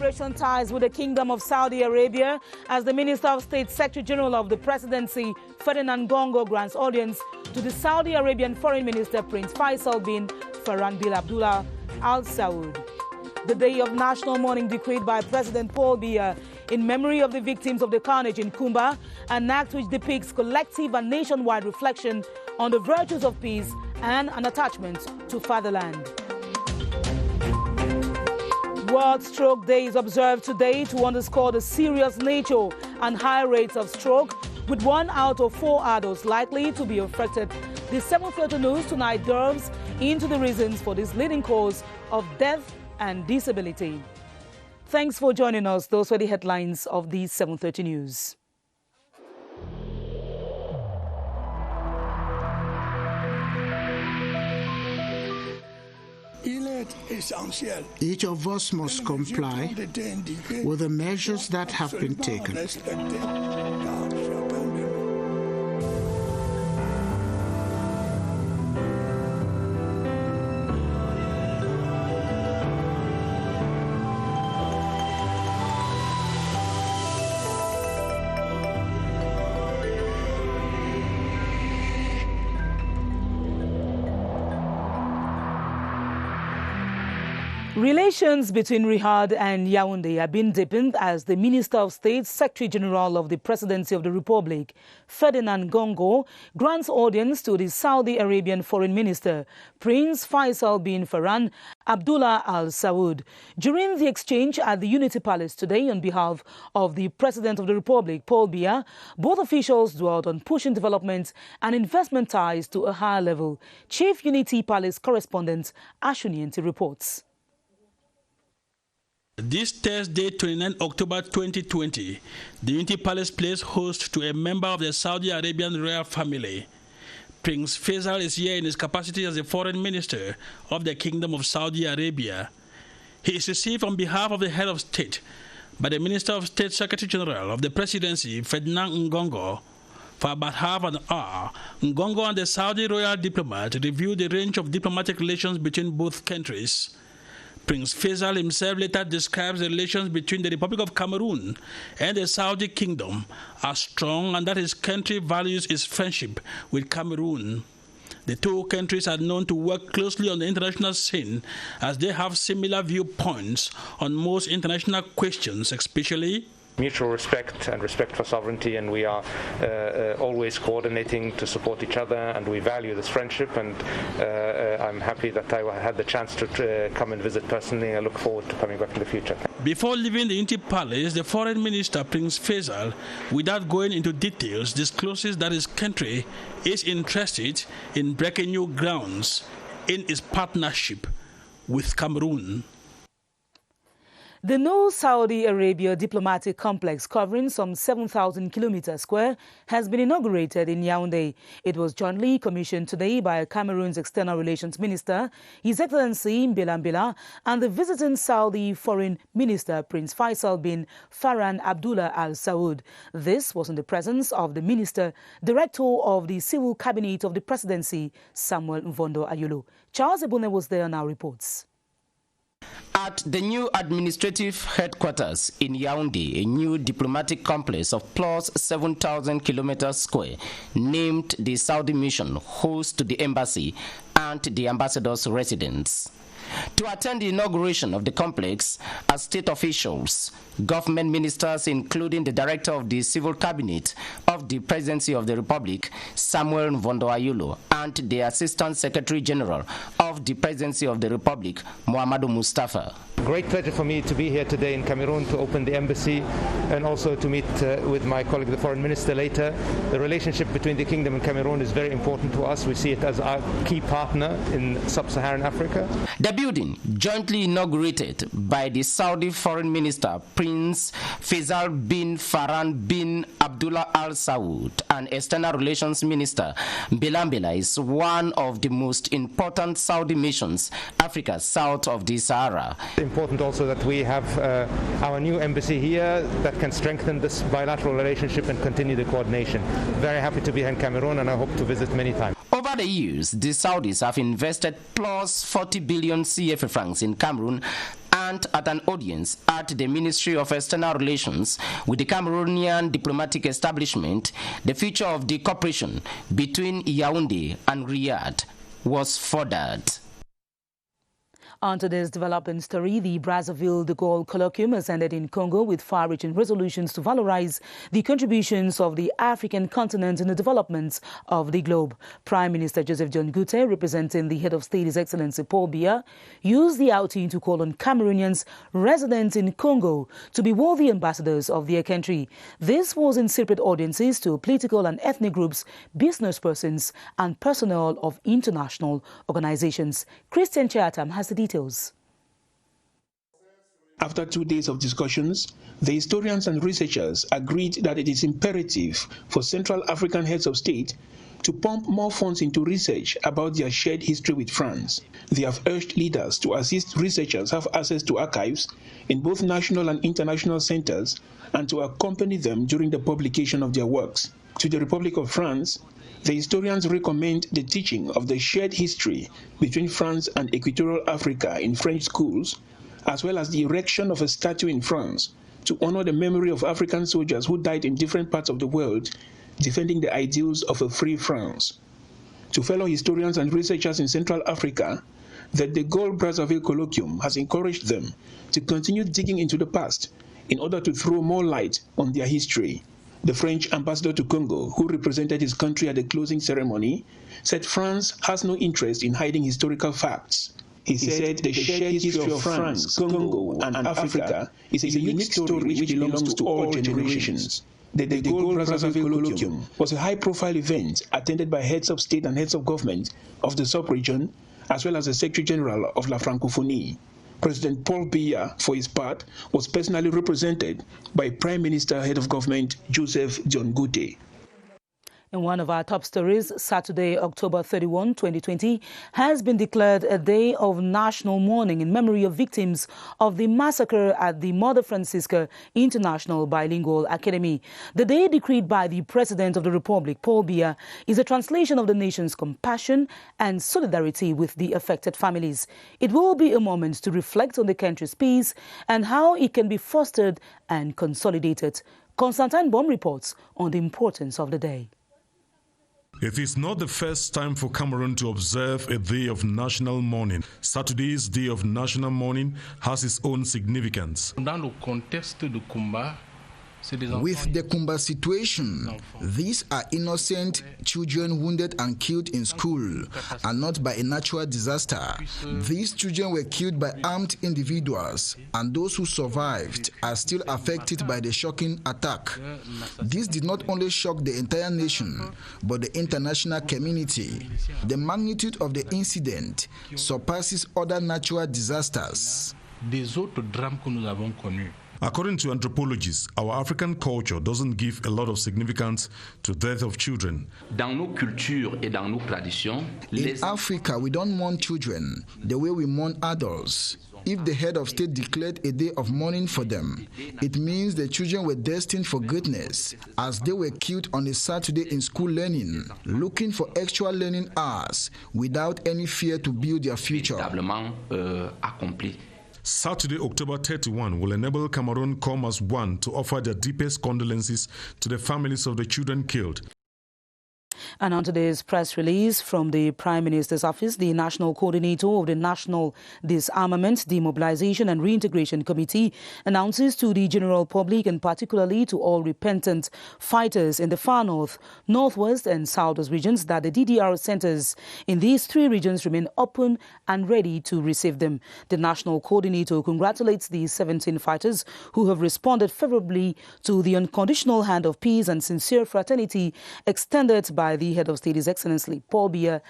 immigration ties with the Kingdom of Saudi Arabia as the Minister of State Secretary General of the Presidency, Ferdinand Gongo, grants audience to the Saudi Arabian Foreign Minister Prince Faisal bin Farhan bin Abdullah Al Saud. The day of national mourning decreed by President Paul Biya in memory of the victims of the carnage in Kumba, an act which depicts collective and nationwide reflection on the virtues of peace and an attachment to fatherland. World Stroke Day is observed today to underscore the serious nature and high rates of stroke, with 1 out of 4 adults likely to be affected. The 7:30 News tonight delves into the reasons for this leading cause of death and disability. Thanks for joining us. Those were the headlines of the 7:30 News. Each of us must comply with the measures that have been taken. Relations between Riyadh and Yaoundé have been deepened as the Minister of State, Secretary General of the Presidency of the Republic, Ferdinand Gongo, grants audience to the Saudi Arabian Foreign Minister, Prince Faisal bin Farhan Abdullah Al Saud. During the exchange at the Unity Palace today on behalf of the President of the Republic, Paul Biya, both officials dwelled on pushing development and investment ties to a higher level. Chief Unity Palace correspondent Ashunienti reports. This Thursday, 29 October 2020, the Unity Palace plays host to a member of the Saudi Arabian royal family. Prince Faisal is here in his capacity as the Foreign Minister of the Kingdom of Saudi Arabia. He is received on behalf of the Head of State by the Minister of State Secretary General of the Presidency, Ferdinand Ngongo. For about half an hour, Ngongo and the Saudi royal diplomat reviewed the range of diplomatic relations between both countries. Prince Faisal himself later describes the relations between the Republic of Cameroon and the Saudi Kingdom as strong, and that his country values its friendship with Cameroon. The two countries are known to work closely on the international scene as they have similar viewpoints on most international questions, especially mutual respect and respect for sovereignty, and we are always coordinating to support each other, and we value this friendship, and I'm happy that I had the chance to come and visit personally. I look forward to coming back in the future. Before leaving the Unity Palace, the Foreign Minister, Prince Faisal, without going into details, discloses that his country is interested in breaking new grounds in its partnership with Cameroon. The new Saudi Arabia diplomatic complex, covering some 7,000 kilometers square, has been inaugurated in Yaoundé. It was jointly commissioned today by Cameroon's External Relations Minister, His Excellency Mbila, and the visiting Saudi Foreign Minister, Prince Faisal bin Farhan Abdullah Al Saud. This was in the presence of the Minister, Director of the Civil Cabinet of the Presidency, Samuel Mvondo Ayolo. Charles Ebune was there and now reports. At the new administrative headquarters in Yaoundé, a new diplomatic complex of plus 7,000 kilometers square, named the Saudi Mission, hosts the embassy and the ambassador's residence. To attend the inauguration of the complex are state officials, government ministers, including the Director of the Civil Cabinet of the Presidency of the Republic, Samuel Mvondo Ayolo, and the Assistant Secretary General of the Presidency of the Republic, Muhammadu Mustafa. Great pleasure for me to be here today in Cameroon to open the embassy and also to meet with my colleague, the Foreign Minister, later. The relationship between the Kingdom and Cameroon is very important to us. We see it as our key partner in sub-Saharan Africa. The building, jointly inaugurated by the Saudi Foreign Minister, Prince Faisal bin Farhan bin Abdullah Al Saud, and External Relations Minister Mbila, is one of the most important Saudi missions, Africa south of the Sahara. Important also that we have our new embassy here that can strengthen this bilateral relationship and continue the coordination. Very happy to be here in Cameroon, and I hope to visit many times. Over the years, the Saudis have invested plus 40 billion CFA francs in Cameroon learned at an audience at the Ministry of External Relations with the Cameroonian diplomatic establishment, the future of the cooperation between Yaoundé and Riyadh was furthered. On to this developing story, the Brazzaville de Gaulle colloquium has ended in Congo with far-reaching resolutions to valorize the contributions of the African continent in the development of the globe. Prime Minister Joseph John Gute, representing the head of state, His Excellency Paul Biya, used the outing to call on Cameroonians resident in Congo to be worthy ambassadors of their country. This was in separate audiences to political and ethnic groups, business persons and personnel of international organizations. Christian Chatham has the details. After 2 days of discussions, the historians and researchers agreed that it is imperative for Central African heads of state to pump more funds into research about their shared history with France. They have urged leaders to assist researchers have access to archives in both national and international centers and to accompany them during the publication of their works. To the Republic of France, the historians recommend the teaching of the shared history between France and Equatorial Africa in French schools, as well as the erection of a statue in France to honor the memory of African soldiers who died in different parts of the world defending the ideals of a free France. To fellow historians and researchers in Central Africa, the De Gaulle Brazzaville colloquium has encouraged them to continue digging into the past in order to throw more light on their history. The French ambassador to Congo, who represented his country at the closing ceremony, said France has no interest in hiding historical facts. He said the shared history of France, Congo, and Africa is a unique story which belongs to all generations. The De Gaulle Brazzaville colloquium was a high-profile event attended by heads of state and heads of government of the sub-region, as well as the Secretary General of La Francophonie. President Paul Biya, for his part, was personally represented by Prime Minister, Head of Government, Joseph John Gute. In one of our top stories, Saturday, October 31, 2020, has been declared a day of national mourning in memory of victims of the massacre at the Mother Francisca International Bilingual Academy. The day decreed by the President of the Republic, Paul Biya, is a translation of the nation's compassion and solidarity with the affected families. It will be a moment to reflect on the country's peace and how it can be fostered and consolidated. Constantine Baum reports on the importance of the day. It is not the first time for Cameroon to observe a day of national mourning. Saturday's day of national mourning has its own significance. With the Kumba situation, these are innocent children wounded and killed in school, and not by a natural disaster. These children were killed by armed individuals, and those who survived are still affected by the shocking attack. This did not only shock the entire nation, but the international community. The magnitude of the incident surpasses other natural disasters. According to anthropologists, our African culture doesn't give a lot of significance to the death of children. In Africa, we don't mourn children the way we mourn adults. If the head of state declared a day of mourning for them, it means the children were destined for greatness, as they were killed on a Saturday in school learning, looking for extra learning hours without any fear to build their future. Saturday, October 31, will enable Cameroon come as one to offer their deepest condolences to the families of the children killed. And on today's press release from the Prime Minister's office, the National Coordinator of the National Disarmament, Demobilization and Reintegration Committee announces to the general public and particularly to all repentant fighters in the far north, northwest and southwest regions that the DDR centers in these three regions remain open and ready to receive them. The National Coordinator congratulates the 17 fighters who have responded favorably to the unconditional hand of peace and sincere fraternity extended by the head of state, His Excellency Paul Biya,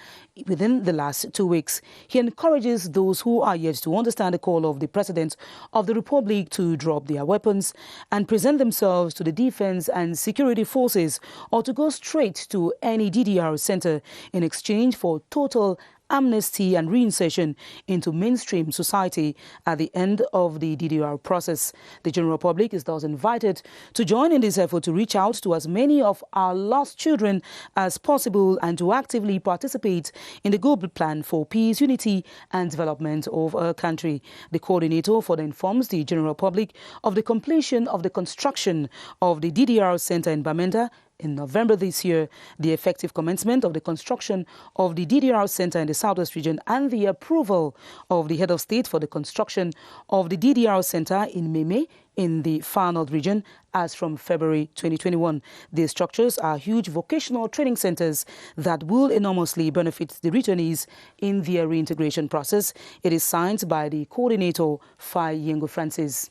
within the last 2 weeks. He encourages those who are yet to understand the call of the President of the Republic to drop their weapons and present themselves to the defense and security forces or to go straight to any DDR center in exchange for total amnesty and reinsertion into mainstream society at the end of the DDR process. The general public is thus invited to join in this effort to reach out to as many of our lost children as possible and to actively participate in the global plan for peace, unity and development of our country. The coordinator further informs the general public of the completion of the construction of the DDR Center in Bamenda in November this year, the effective commencement of the construction of the DDR Center in the Southwest region, and the approval of the head of state for the construction of the DDR Center in Meme in the Far North region as from February 2021. These structures are huge vocational training centers that will enormously benefit the returnees in their reintegration process. It is signed by the coordinator, Fai Yengo Francis.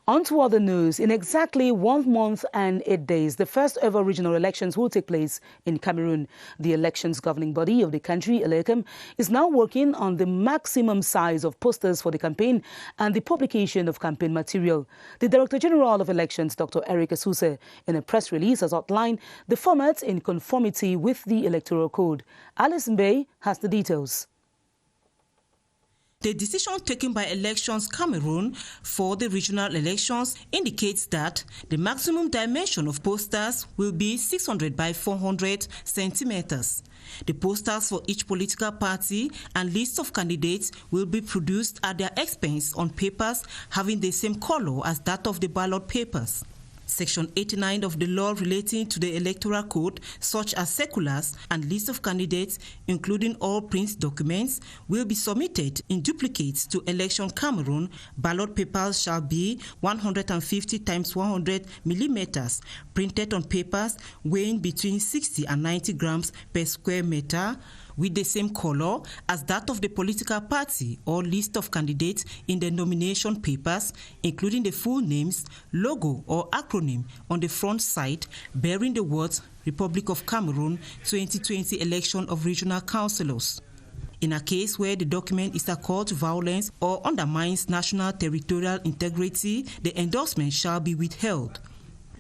On to other news. In exactly 1 month and 8 days, the first ever regional elections will take place in Cameroon. The elections governing body of the country, ELECAM, is now working on the maximum size of posters for the campaign and the publication of campaign material. The Director General of Elections, Dr. Eric Asuse, in a press release has outlined the format in conformity with the Electoral Code. Alice Mbey has the details. The decision taken by Elections Cameroon for the regional elections indicates that the maximum dimension of posters will be 600 by 400 centimeters. The posters for each political party and list of candidates will be produced at their expense on papers having the same color as that of the ballot papers. Section 89 of the law relating to the Electoral Code, such as circulars and lists of candidates, including all print documents, will be submitted in duplicates to Election Cameroon. Ballot papers shall be 150 times 100 millimeters, printed on papers weighing between 60 and 90 grams per square meter, with the same color as that of the political party or list of candidates in the nomination papers, including the full names, logo or acronym on the front side bearing the words Republic of Cameroon 2020 Election of Regional Councillors. In a case where the document is a call to violence or undermines national territorial integrity, the endorsement shall be withheld.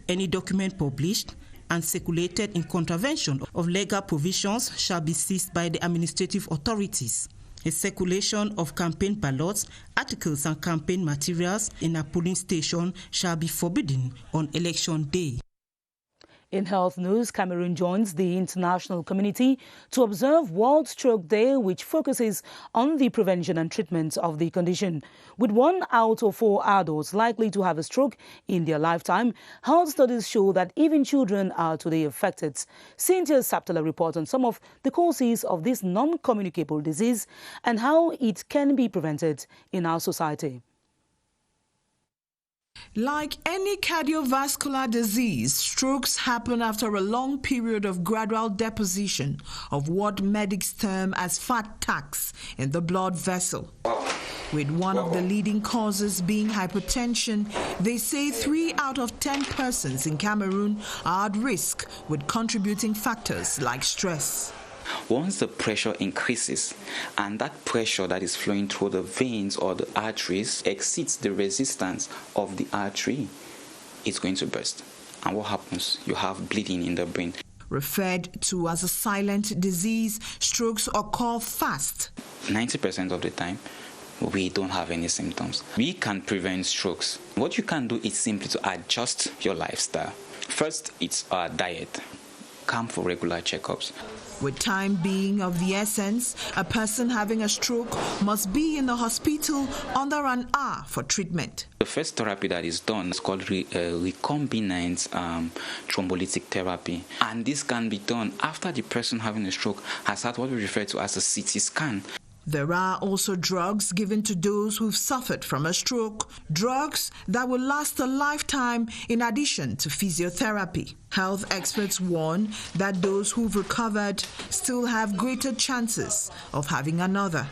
Any document published and circulated in contravention of legal provisions shall be seized by the administrative authorities. A circulation of campaign ballots, articles and campaign materials in a polling station shall be forbidden on election day. In health news, Cameroon joins the international community to observe World Stroke Day, which focuses on the prevention and treatment of the condition. With 1 out of 4 adults likely to have a stroke in their lifetime, health studies show that even children are today affected. Cynthia Saptala reports on some of the causes of this non-communicable disease and how it can be prevented in our society. Like any cardiovascular disease, strokes happen after a long period of gradual deposition of what medics term as fat tax in the blood vessel. With one of the leading causes being hypertension, they say 3 out of 10 persons in Cameroon are at risk, with contributing factors like stress. Once the pressure increases and that pressure that is flowing through the veins or the arteries exceeds the resistance of the artery, it's going to burst. And what happens? You have bleeding in the brain. Referred to as a silent disease, strokes occur fast. 90% of the time, we don't have any symptoms. We can prevent strokes. What you can do is simply to adjust your lifestyle. First, it's our diet. Come for regular checkups. With time being of the essence, a person having a stroke must be in the hospital under an hour for treatment. The first therapy that is done is called recombinant thrombolytic therapy. And this can be done after the person having a stroke has had what we refer to as a CT scan. There are also drugs given to those who've suffered from a stroke, drugs that will last a lifetime in addition to physiotherapy. Health experts warn that those who've recovered still have greater chances of having another.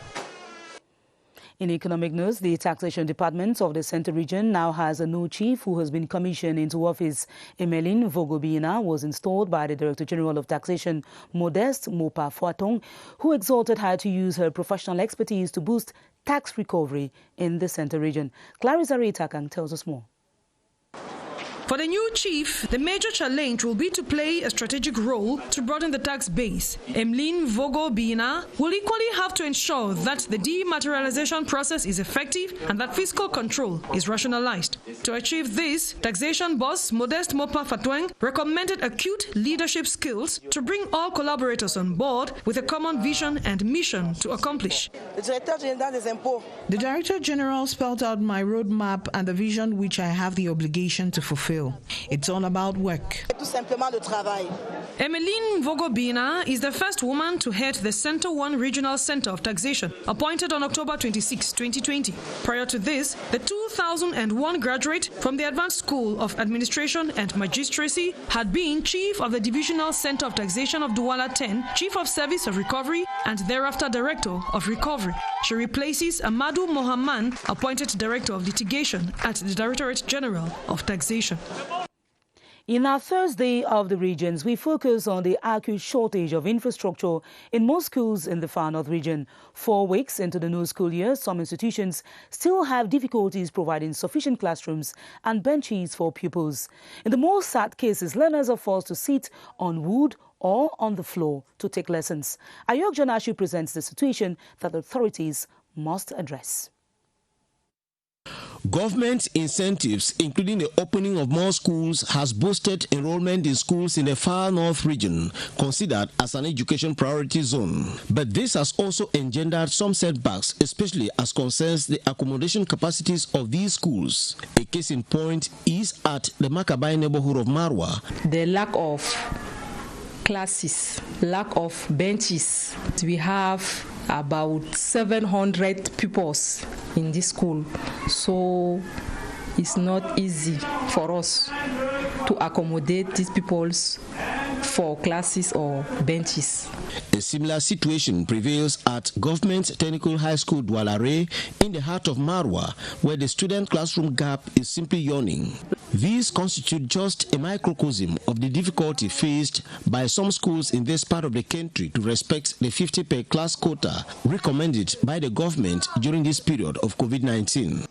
In economic news, the taxation department of the Central Region now has a new chief who has been commissioned into office. Emeline Vogobina was installed by the Director General of Taxation, Modeste Mopa Fuatong, who exhorted her to use her professional expertise to boost tax recovery in the Central Region. Clarissa Reitakang tells us more. For the new chief, the major challenge will be to play a strategic role to broaden the tax base. Emmeline Vogo-Bina will equally have to ensure that the dematerialization process is effective and that fiscal control is rationalized. To achieve this, taxation boss Modeste Mopa Fatweng recommended acute leadership skills to bring all collaborators on board with a common vision and mission to accomplish. The Director General spelled out my roadmap and the vision which I have the obligation to fulfill. It's all about work. Emmeline Vogo-Bina is the first woman to head the Center 1 Regional Center of Taxation, appointed on October 26, 2020. Prior to this, the 2001 graduate from the Advanced School of Administration and Magistracy had been Chief of the Divisional Center of Taxation of Douala 10, Chief of Service of Recovery, and thereafter Director of Recovery. She replaces Amadou Mohamed, appointed Director of Litigation at the Directorate General of Taxation. In our Thursday of the Regions, we focus on the acute shortage of infrastructure in most schools in the Far North region. 4 weeks into the new school year, some institutions still have difficulties providing sufficient classrooms and benches for pupils. In the most sad cases, learners are forced to sit on wood or on the floor to take lessons. Ayok Janashu presents the situation that the authorities must address. Government incentives, including the opening of more schools, has boosted enrollment in schools in the Far North region, considered as an education priority zone. But this has also engendered some setbacks, especially as concerns the accommodation capacities of these schools. A case in point is at the Makabai neighborhood of Marwa. The lack of classes, lack of benches. We have about 700 pupils in this school, so it's not easy for us to accommodate these pupils for classes or benches. A similar situation prevails at Government Technical High School Doualare in the heart of Marwa, where the student classroom gap is simply yawning. These constitute just a microcosm of the difficulty faced by some schools in this part of the country to respect the 50 per class quota recommended by the government during this period of COVID-19.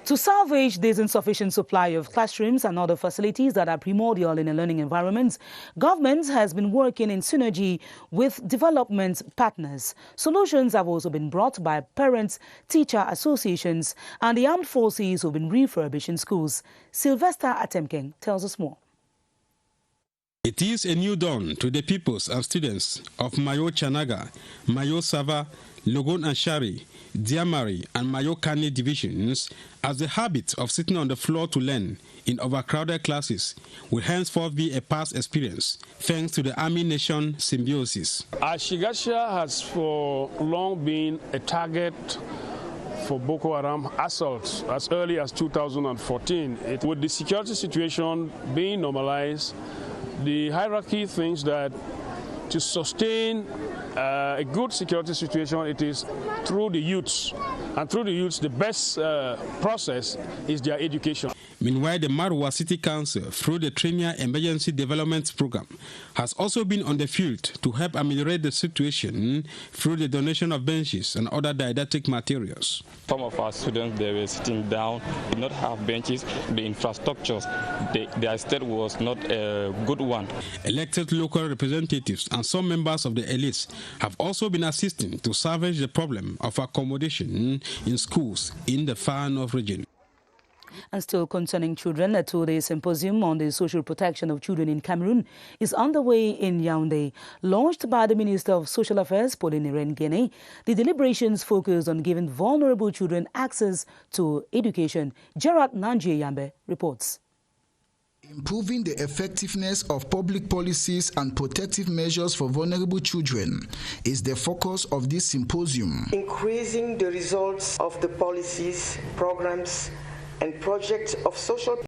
To salvage this insufficient supply of classrooms and other facilities that are primordial in a learning environment, government has been working in synergy with development partners. Solutions have also been brought by parents, teacher associations, and the armed forces who have been refurbishing schools. Sylvester Atemking tells us more. It is a new dawn to the pupils and students of Mayo Chanaga, Mayo Sava, Logon and Shari, Diamari and Mayo Kani divisions, as the habit of sitting on the floor to learn in overcrowded classes will henceforth be a past experience, thanks to the Army Nation symbiosis. Ashigasha has for long been a target for Boko Haram assaults as early as 2014. With the security situation being normalized, the hierarchy thinks that to sustain a good security situation, it is through the youths. And through the youths, the best process is their education. Meanwhile, the Marwa City Council, through the Tremia Emergency Development Program, has also been on the field to help ameliorate the situation through the donation of benches and other didactic materials. Some of our students, they were sitting down, did not have benches. The infrastructures, their state was not a good one. Elected local representatives and some members of the elites have also been assisting to salvage the problem of accommodation in schools in the Far North region. And still concerning children, a 2-day symposium on the social protection of children in Cameroon is underway in Yaoundé. Launched by the Minister of Social Affairs, Pauline Irene, the deliberations focus on giving vulnerable children access to education. Gerard Nanji-Yambe reports. Improving the effectiveness of public policies and protective measures for vulnerable children is the focus of this symposium. Increasing the results of the policies, programs, and projects of social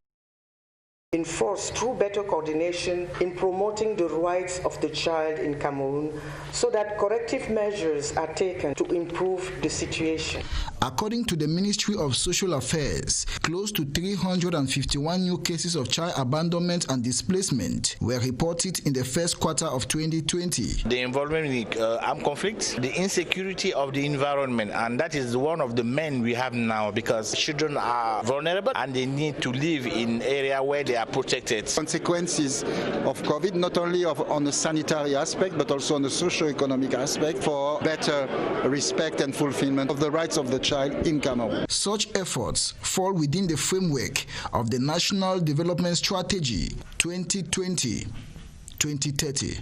enforced through better coordination in promoting the rights of the child in Cameroon so that corrective measures are taken to improve the situation. According to the Ministry of Social Affairs, close to 351 new cases of child abandonment and displacement were reported in the first quarter of 2020. The involvement in armed conflicts, the insecurity of the environment, and that is one of the men we have now because children are vulnerable and they need to live in area where they are protected. Consequences of COVID, not only on the sanitary aspect, but also on the socio-economic aspect for better respect and fulfillment of the rights of the child in Cameroon. Such efforts fall within the framework of the National Development Strategy 2020-2030.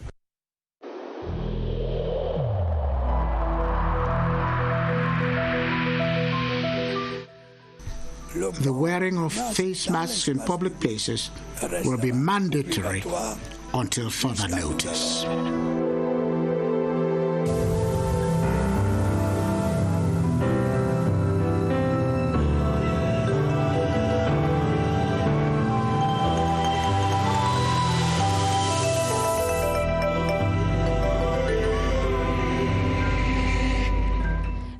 The wearing of face masks in public places will be mandatory until further notice.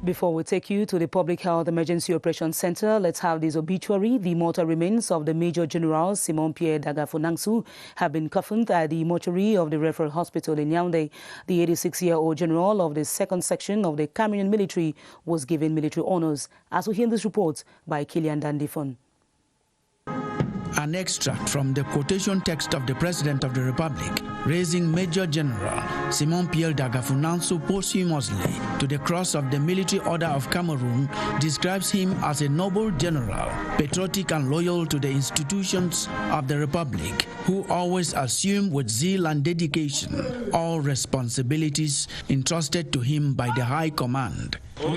Before we take you to the Public Health Emergency Operations Center, let's have this obituary. The mortal remains of the Major General Simon Pierre Dagafonangsu have been coffined at the mortuary of the Referral Hospital in Yaoundé. The 86-year-old general of the 2nd Section of the Cameroonian military was given military honors. As we hear this report by Kilian Dandifon. An extract from the quotation text of the President of the Republic, raising Major General Simon Pierre Dagafonangsu posthumously to the Cross of the Military Order of Cameroon, describes him as a noble general, patriotic and loyal to the institutions of the Republic, who always assumed with zeal and dedication all responsibilities entrusted to him by the High Command. On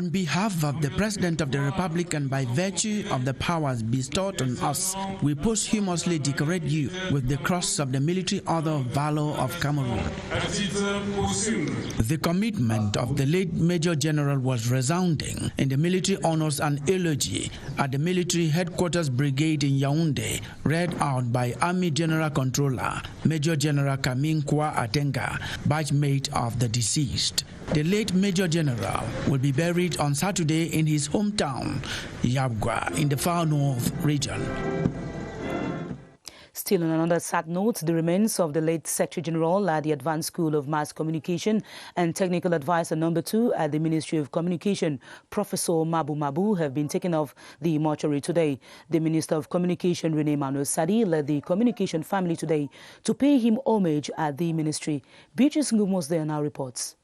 behalf of the President of the Republic and by virtue of the powers bestowed on us, we posthumously decorate you with the Cross of the Military Order of Valor of Cameroon. The commitment of the late Major General was resounding in the military honors and eulogy at the Military Headquarters Brigade in Yaoundé, read out by Army General Controller Major General Kamin Kwa Atenga, batchmate of the deceased. The late Major General will be buried on Saturday in his hometown, Yabgwa, in the far north region. Still on another sad note, the remains of the late Secretary General at the Advanced School of Mass Communication and Technical Advisor No. 2 at the Ministry of Communication, Professor Mabu Mabu, have been taken off the mortuary today. The Minister of Communication, Rene Emmanuel Sadi, led the communication family today to pay him homage at the ministry. Beatrice Ngum was there now reports.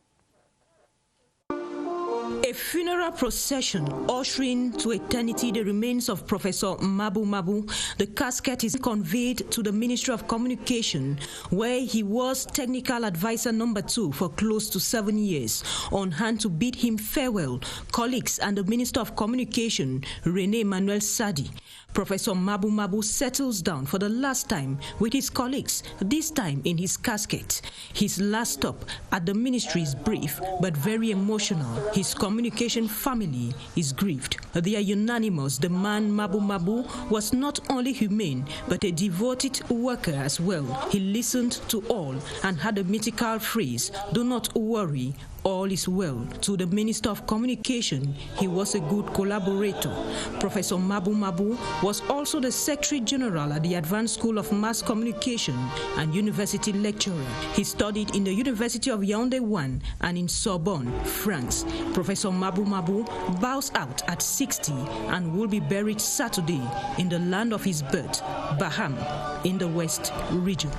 A funeral procession ushering to eternity the remains of Professor Mabu Mabu. The casket is conveyed to the Ministry of Communication, where he was Technical Advisor No. 2 for close to 7 years. On hand to bid him farewell, colleagues and the Minister of Communication, Rene Emmanuel Sadi. Professor Mabu Mabu settles down for the last time with his colleagues, this time in his casket. His last stop at the ministry is brief but very emotional. His communication family is grieved. They are unanimous. The man Mabu Mabu was not only humane but a devoted worker as well. He listened to all and had a mythical phrase, "Do not worry, all is well." To the Minister of Communication, he was a good collaborator. Professor Mabu Mabu was also the Secretary General at the Advanced School of Mass Communication and University lecturer. He studied in the University of Yaoundé 1 and in Sorbonne, France. Professor Mabu Mabu bows out at 60 and will be buried Saturday in the land of his birth, Baham, in the West region.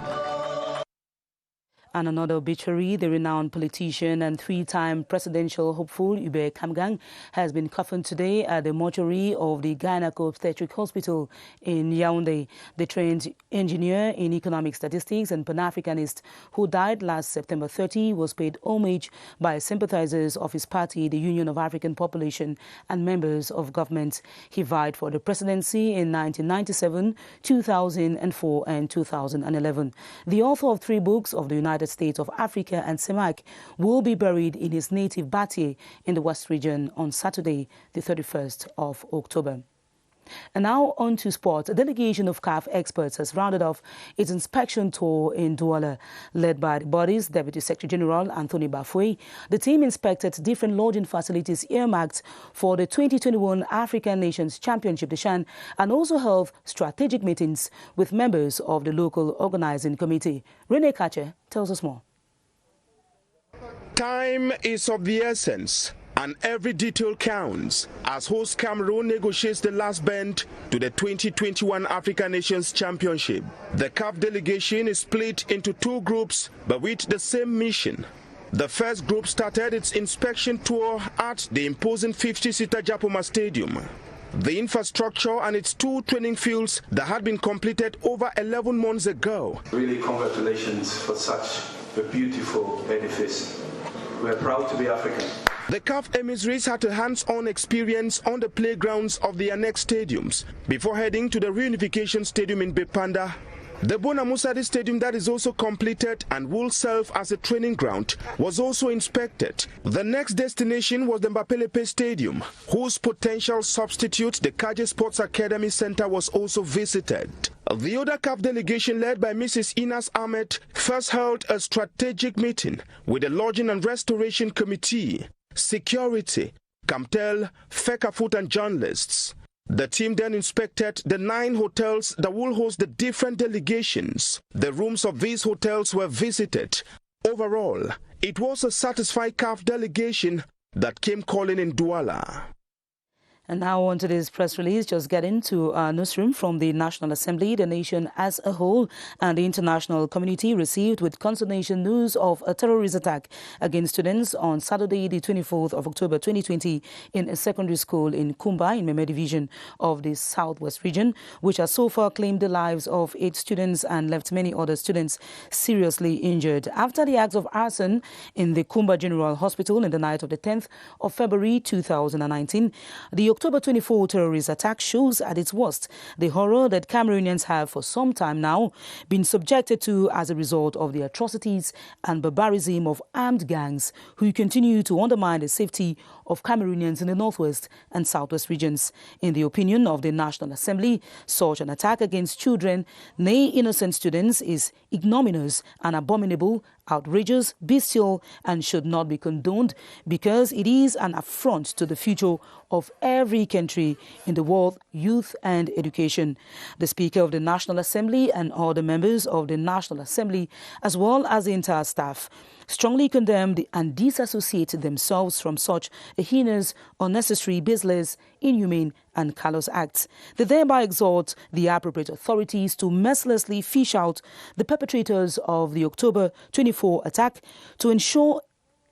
And another obituary, the renowned politician and 3-time presidential hopeful Ube Kamgang has been coffined today at the mortuary of the Gynecobstetric Hospital in Yaoundé. The trained engineer in economic statistics and Pan-Africanist who died last September 30 was paid homage by sympathizers of his party, the Union of African Population, and members of government. He vied for the presidency in 1997, 2004 and 2011. The author of 3 books of the United States of Africa and CEMAC will be buried in his native Batie in the West region on Saturday, the 31st of October. And now on to sports. A delegation of CAF experts has rounded off its inspection tour in Douala. Led by the body's Deputy Secretary General Anthony Bafoué, the team inspected different lodging facilities earmarked for the 2021 African Nations Championship, the CHAN, and also held strategic meetings with members of the local organizing committee. Rene Kache tells us more. Time is of the essence, and every detail counts as host Cameroon negotiates the last bend to the 2021 African Nations Championship. The CAF delegation is split into two groups, but with the same mission. The first group started its inspection tour at the imposing 50-seater Japoma Stadium. The infrastructure and its two training fields that had been completed over 11 months ago. Really, congratulations for such a beautiful edifice. We're proud to be African. The CAF emissaries had a hands-on experience on the playgrounds of the annexed stadiums before heading to the reunification stadium in Bepanda. The Bona Musadi Stadium, that is also completed and will serve as a training ground, was also inspected. The next destination was the Mbapelepe Stadium, whose potential substitute, the Kaje Sports Academy Center, was also visited. The other CAF delegation, led by Mrs. Inas Ahmed, first held a strategic meeting with the Lodging and Restoration Committee, Security, Camtel, Fekafoot and journalists. The team then inspected the 9 hotels that will host the different delegations. The rooms of these hotels were visited. Overall, it was a satisfied CAF delegation that came calling in Douala. And now on to this press release, just getting to our newsroom from the National Assembly. The nation as a whole and the international community received with consternation news of a terrorist attack against students on Saturday, the 24th of October 2020 in a secondary school in Kumba in Meme Division of the Southwest region, which has so far claimed the lives of 8 students and left many other students seriously injured. After the acts of arson in the Kumba General Hospital in the night of the 10th of February 2019, the October 24 terrorist attack shows at its worst the horror that Cameroonians have for some time now been subjected to as a result of the atrocities and barbarism of armed gangs who continue to undermine the safety of Cameroonians in the Northwest and Southwest regions. In the opinion of the National Assembly, such an attack against children, nay innocent students, is ignominious and abominable, outrageous, bestial, and should not be condoned because it is an affront to the future of every country in the world, youth and education. The Speaker of the National Assembly and all the members of the National Assembly, as well as the entire staff, strongly condemned and disassociated themselves from such a heinous, unnecessary, baseless, inhumane and callous acts. They thereby exhort the appropriate authorities to mercilessly fish out the perpetrators of the October 24 attack to ensure,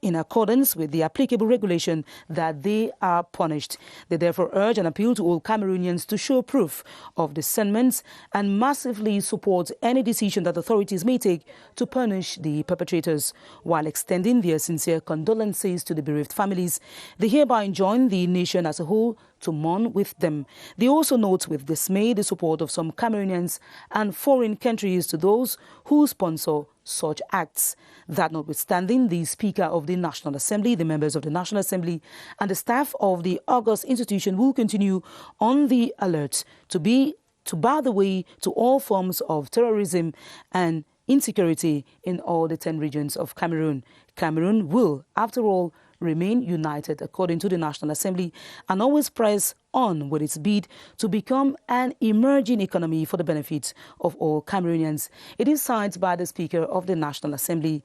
in accordance with the applicable regulation, that they are punished. They therefore urge and appeal to all Cameroonians to show proof of discernment and massively support any decision that authorities may take to punish the perpetrators, while extending their sincere condolences to the bereaved families. They hereby join the nation as a whole to mourn with them. They also note with dismay the support of some Cameroonians and foreign countries to those who sponsor such acts. That notwithstanding, the Speaker of the National Assembly, the members of the National Assembly and the staff of the August institution will continue on the alert to bar the way to all forms of terrorism and insecurity in all the 10 regions of Cameroon. Cameroon will, after all, remain united, according to the National Assembly, and always press on with its bid to become an emerging economy for the benefit of all Cameroonians. It is signed by the Speaker of the National Assembly,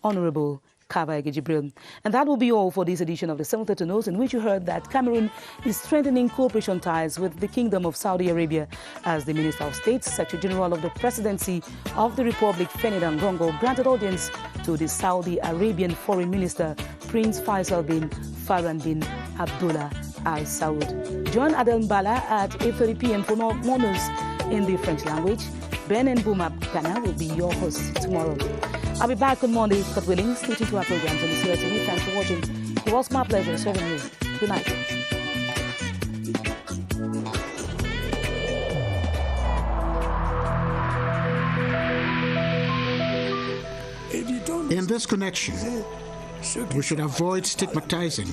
Honorable Kaba Jibril. And that will be all for this edition of the 7:30 News, in which you heard that Cameroon is strengthening cooperation ties with the Kingdom of Saudi Arabia as the Minister of State, Secretary General of the Presidency of the Republic, Feni Dangongo, granted audience to the Saudi Arabian Foreign Minister, Prince Faisal bin Farhan bin Abdullah Al Saud. Join Adel Mbala at 8:30 p.m. for more news in the French language. Ben and Boomap Ghana will be your host tomorrow. I'll be back on Monday, God willing. Stay tuned to our programs on the CRTV. Thanks for watching. It was my pleasure serving you. Good night. In this connection, we should avoid stigmatizing